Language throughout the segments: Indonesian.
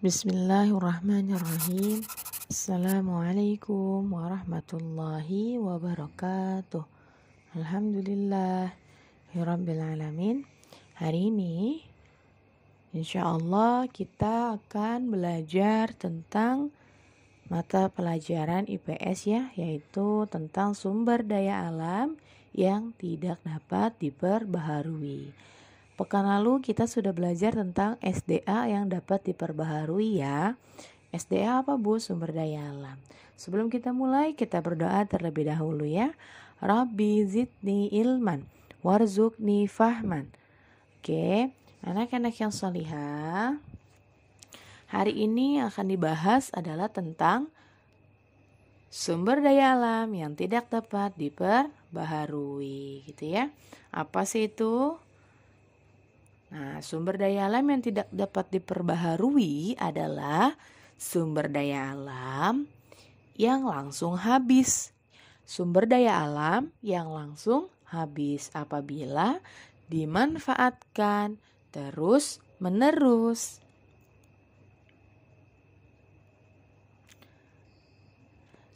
Bismillahirrahmanirrahim. Assalamualaikum warahmatullahi wabarakatuh. Alhamdulillahirabbil alamin. Hari ini insyaallah kita akan belajar tentang mata pelajaran IPS ya, yaitu tentang sumber daya alam yang tidak dapat diperbaharui. Pekan lalu kita sudah belajar tentang SDA yang dapat diperbaharui ya. SDA apa Bu? Sumber daya alam. Sebelum kita mulai, kita berdoa terlebih dahulu ya. Rabbi zidni ilman warzuqni fahman. Oke, anak-anak yang salihah, hari ini akan dibahas adalah tentang sumber daya alam yang tidak dapat diperbaharui gitu ya. Apa sih itu? Nah, sumber daya alam yang tidak dapat diperbaharui adalah sumber daya alam yang langsung habis. Sumber daya alam yang langsung habis apabila dimanfaatkan terus-menerus.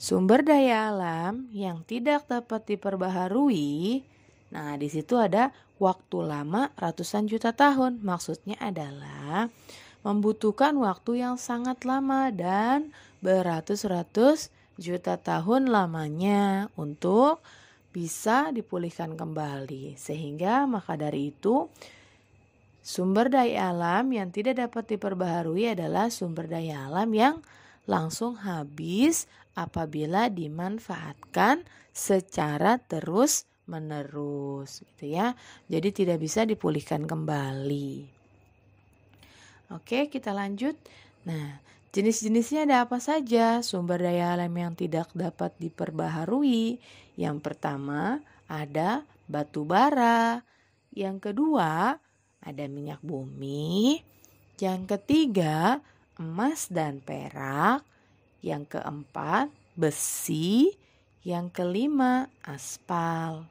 Sumber daya alam yang tidak dapat diperbaharui, nah di situ ada waktu lama ratusan juta tahun. Maksudnya adalah membutuhkan waktu yang sangat lama dan beratus-ratus juta tahun lamanya untuk bisa dipulihkan kembali. Sehingga maka dari itu sumber daya alam yang tidak dapat diperbaharui adalah sumber daya alam yang langsung habis apabila dimanfaatkan secara terus-menerus gitu ya. Jadi tidak bisa dipulihkan kembali. Oke, kita lanjut. Nah, jenis-jenisnya ada apa saja sumber daya alam yang tidak dapat diperbaharui? Yang pertama ada batu bara. Yang kedua ada minyak bumi. Yang ketiga emas dan perak. Yang keempat besi. Yang kelima aspal.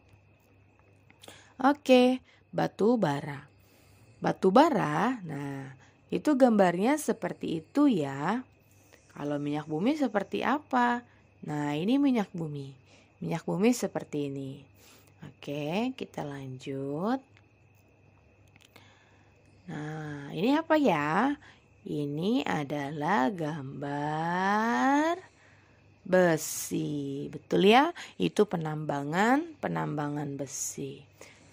Oke, batu bara. Batu bara, nah itu gambarnya seperti itu ya. Kalau minyak bumi seperti apa? Nah, ini minyak bumi. Minyak bumi seperti ini. Oke, kita lanjut. Nah, ini apa ya? Ini adalah gambar besi. Betul ya? Itu penambangan besi.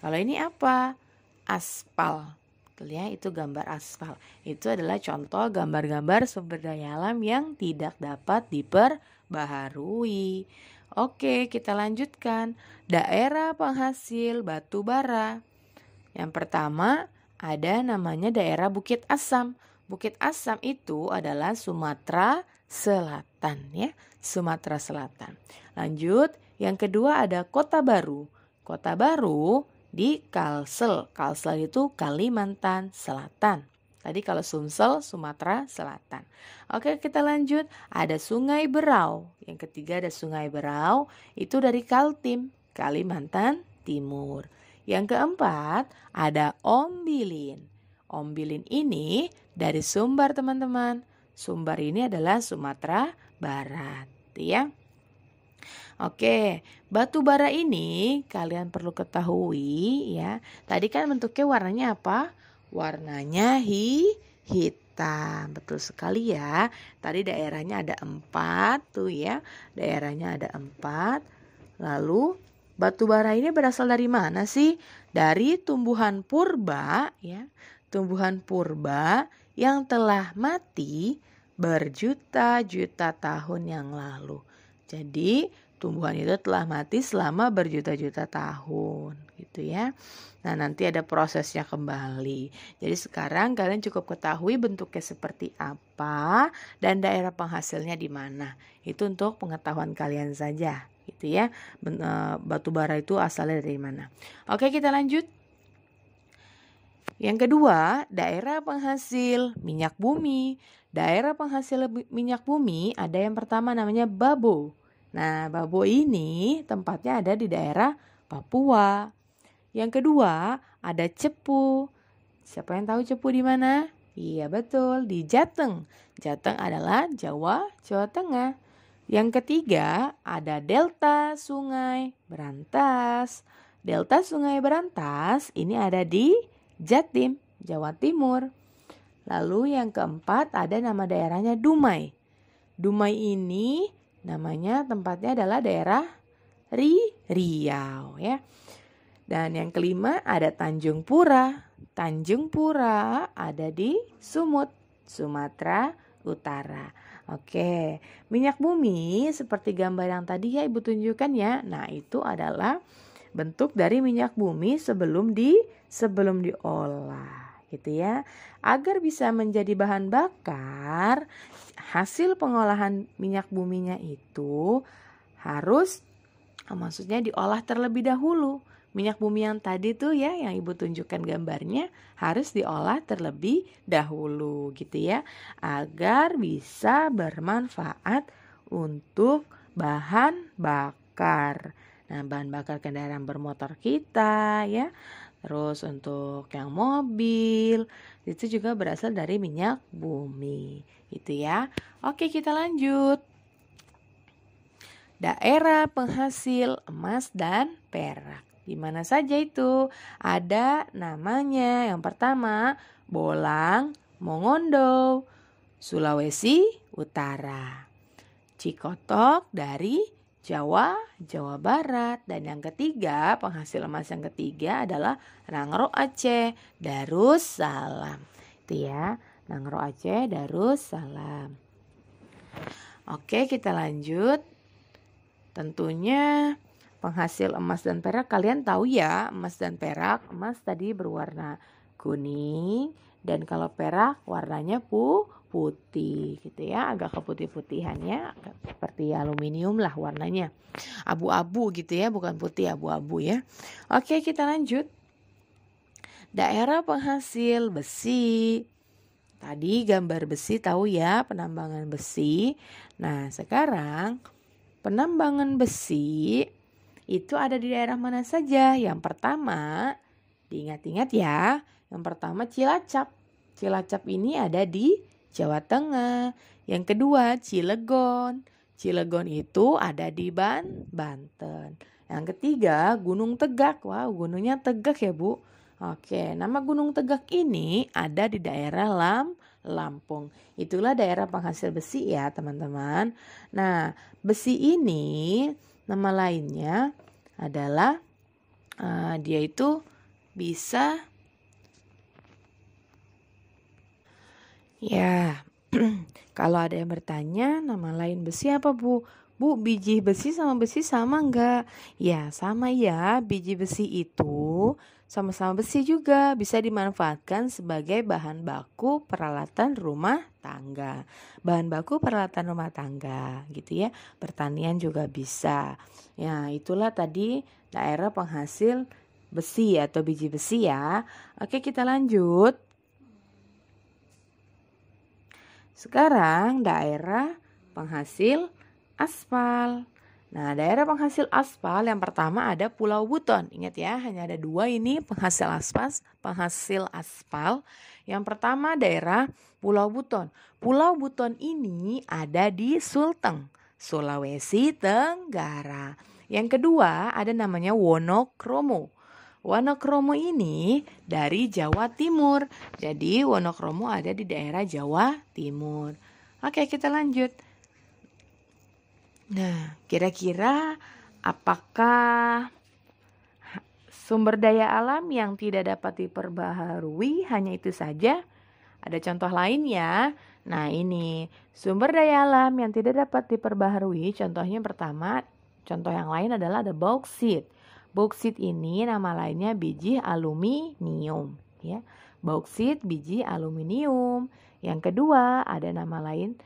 Kalau ini apa? Aspal. Betul ya? Itu gambar aspal. Itu adalah contoh gambar-gambar sumber daya alam yang tidak dapat diperbaharui. Oke, kita lanjutkan. Daerah penghasil batu bara. Yang pertama ada namanya daerah Bukit Asam. Bukit Asam itu adalah Sumatera Selatan ya, Sumatera Selatan. Lanjut, yang kedua ada Kota Baru. Kota Baru di Kalsel. Kalsel itu Kalimantan Selatan. Tadi kalau Sumsel Sumatera Selatan. Oke, kita lanjut. Ada Sungai Berau. Yang ketiga ada Sungai Berau, itu dari Kaltim, Kalimantan Timur. Yang keempat ada Ombilin. Ombilin ini dari Sumbar teman-teman. Sumbar ini adalah Sumatera Barat ya. Oke, batu bara ini kalian perlu ketahui ya. Tadi kan bentuknya warnanya apa? Warnanya hitam. Betul sekali ya. Tadi daerahnya ada 4 tuh ya. Daerahnya ada 4. Lalu batu bara ini berasal dari mana sih? Dari tumbuhan purba ya. Tumbuhan purba yang telah mati berjuta-juta tahun yang lalu. Jadi tumbuhan itu telah mati selama berjuta-juta tahun gitu ya. Nah, nanti ada prosesnya kembali. Jadi sekarang kalian cukup ketahui bentuknya seperti apa dan daerah penghasilnya di mana. Itu untuk pengetahuan kalian saja gitu ya. Batu bara itu asalnya dari mana. Oke, kita lanjut. Yang kedua, daerah penghasil minyak bumi. Daerah penghasil minyak bumi ada yang pertama namanya Babo. Nah, Babo ini tempatnya ada di daerah Papua. Yang kedua, ada Cepu. Siapa yang tahu Cepu di mana? Iya betul, di Jateng. Jateng adalah Jawa, Jawa Tengah. Yang ketiga ada delta Sungai Berantas. Delta Sungai Berantas ini ada di Jatim, Jawa Timur. Lalu yang keempat ada nama daerahnya Dumai. Dumai ini namanya tempatnya adalah daerah Riau ya. Dan yang kelima ada Tanjung Pura. Tanjung Pura ada di Sumut, Sumatera Utara. Oke, minyak bumi seperti gambar yang tadi ya Ibu tunjukkan ya. Nah, itu adalah bentuk dari minyak bumi sebelum diolah gitu ya. Agar bisa menjadi bahan bakar, hasil pengolahan minyak buminya itu harus maksudnya diolah terlebih dahulu. Minyak bumi yang tadi tuh ya yang Ibu tunjukkan gambarnya harus diolah terlebih dahulu gitu ya. Agar bisa bermanfaat untuk bahan bakar. Nah, bahan bakar kendaraan bermotor kita ya. Terus untuk yang mobil itu juga berasal dari minyak bumi gitu ya. Oke, kita lanjut. Daerah penghasil emas dan perak. Di mana saja itu? Ada namanya. Yang pertama, Bolang, Mongondo, Sulawesi Utara. Cikotok dari Jawa, Jawa Barat. Dan yang ketiga, penghasil emas yang ketiga adalah Nangro Aceh, Darussalam. Itu ya, Nangro Aceh, Darussalam. Oke, kita lanjut. Tentunya penghasil emas dan perak kalian tahu ya, emas dan perak. Emas tadi berwarna kuning dan kalau perak warnanya putih gitu ya, agak keputih-putihannya seperti aluminium lah warnanya. Abu-abu gitu ya, bukan putih, abu-abu ya. Oke, kita lanjut. Daerah penghasil besi. Tadi gambar besi tahu ya, penambangan besi. Nah, sekarang penambangan besi itu ada di daerah mana saja? Yang pertama, diingat-ingat ya. Yang pertama Cilacap. Cilacap ini ada di Jawa Tengah. Yang kedua Cilegon. Cilegon itu ada di Banten. Yang ketiga Gunung Tegak. Wow, gunungnya tegak ya Bu. Oke, nama Gunung Tegak ini ada di daerah Lampung. Itulah daerah penghasil besi ya teman-teman. Nah, besi ini nama lainnya adalah dia itu bisa ya. Kalau ada yang bertanya nama lain besi apa Bu? Bu, biji besi sama besi sama enggak? Ya, sama ya. Biji besi itu sama-sama besi juga bisa dimanfaatkan sebagai bahan baku peralatan rumah tangga. Bahan baku peralatan rumah tangga gitu ya. Pertanian juga bisa. Ya, itulah tadi daerah penghasil besi atau biji besi ya. Oke, kita lanjut. Sekarang daerah penghasil aspal. Nah, daerah penghasil aspal yang pertama ada Pulau Buton. Ingat ya, hanya ada 2 ini penghasil aspal. Yang pertama daerah Pulau Buton. Pulau Buton ini ada di Sulteng, Sulawesi Tenggara. Yang kedua ada namanya Wonokromo. Wonokromo ini dari Jawa Timur. Jadi Wonokromo ada di daerah Jawa Timur. Oke, kita lanjut. Nah, kira-kira apakah sumber daya alam yang tidak dapat diperbaharui hanya itu saja? Ada contoh lain ya. Nah, ini sumber daya alam yang tidak dapat diperbaharui. Contohnya pertama, contoh yang lain adalah ada bauksit. Bauksit ini nama lainnya biji aluminium ya. Bauksit biji aluminium. Yang kedua, ada nama lain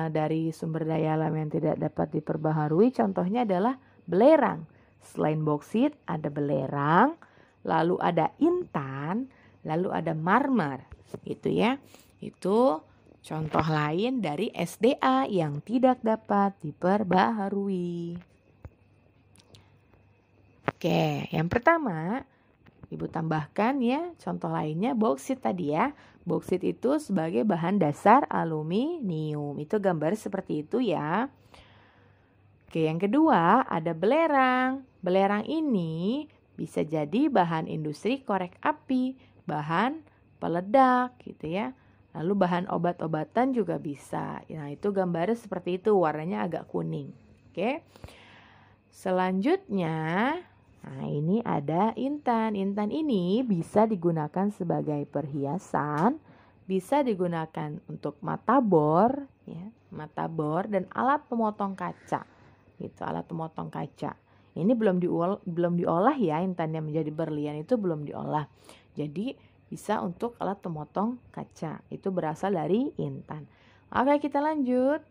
dari sumber daya alam yang tidak dapat diperbaharui, contohnya adalah belerang. Selain bauksit ada belerang, lalu ada intan, lalu ada marmer gitu ya. Itu contoh lain dari SDA yang tidak dapat diperbaharui. Oke, yang pertama Ibu tambahkan ya, contoh lainnya bauksit tadi ya. Bauksit itu sebagai bahan dasar aluminium. Itu gambar seperti itu ya. Oke, yang kedua ada belerang. Belerang ini bisa jadi bahan industri korek api, bahan peledak gitu ya. Lalu bahan obat-obatan juga bisa. Nah, itu gambarnya seperti itu, warnanya agak kuning. Oke. Selanjutnya, nah ini ada intan. Intan ini bisa digunakan sebagai perhiasan, bisa digunakan untuk mata bor, ya, mata bor dan alat pemotong kaca. Gitu, alat pemotong kaca. Ini belum diolah ya, intannya menjadi berlian itu belum diolah. Jadi bisa untuk alat pemotong kaca. Itu berasal dari intan. Oke, kita lanjut.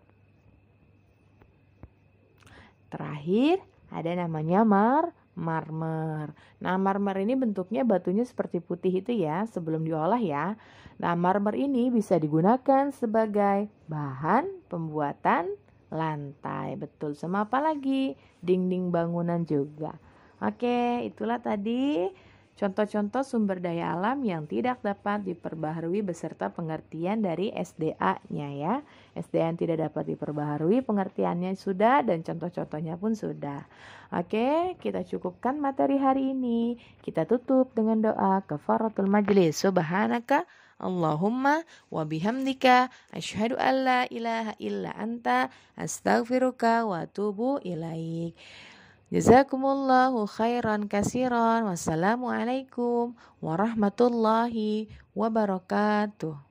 Terakhir ada namanya marmer. Nah, marmer ini bentuknya batunya seperti putih itu ya, sebelum diolah ya. Nah, marmer ini bisa digunakan sebagai bahan pembuatan lantai. Betul, sama apa lagi? Dinding bangunan juga. Oke, itulah tadi contoh-contoh sumber daya alam yang tidak dapat diperbaharui beserta pengertian dari SDA-nya ya. SDA yang tidak dapat diperbaharui pengertiannya sudah dan contoh-contohnya pun sudah. Oke, kita cukupkan materi hari ini. Kita tutup dengan doa kafaratul majlis. Subhanaka Allahumma wa bihamdika asyhadu an la ilaha illa anta astaghfiruka wa atubu ilaik. Jazakumullahu khairan kasiran. Wassalamualaikum warahmatullahi wabarakatuh.